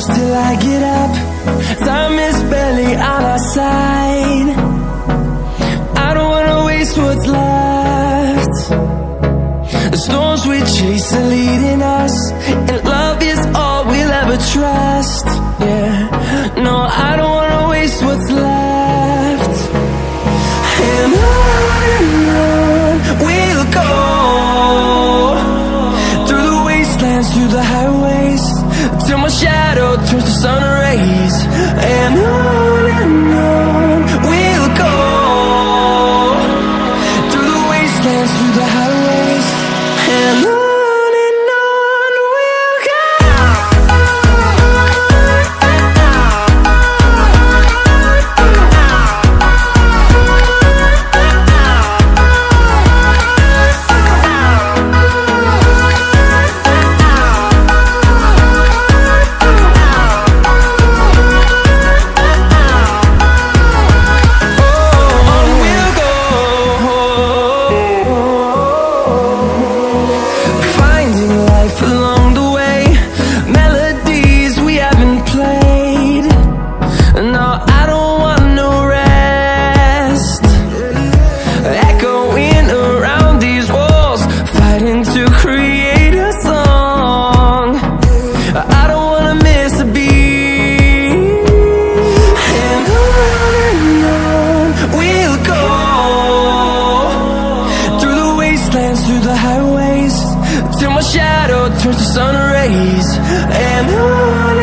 close till I get up. Time is barely on our side. I don't wanna waste what's left. The storms we chase are leading us, and love is all we'll ever trust. Yeah, no, I don't wanna waste what's left. And on we'll go, through the wastelands, through the highways, till my shadow turns to sun rays. And on we'll go, through the wastelands, through the highways, and on we'll go. Through the highways, till my shadow turns to sun rays. And on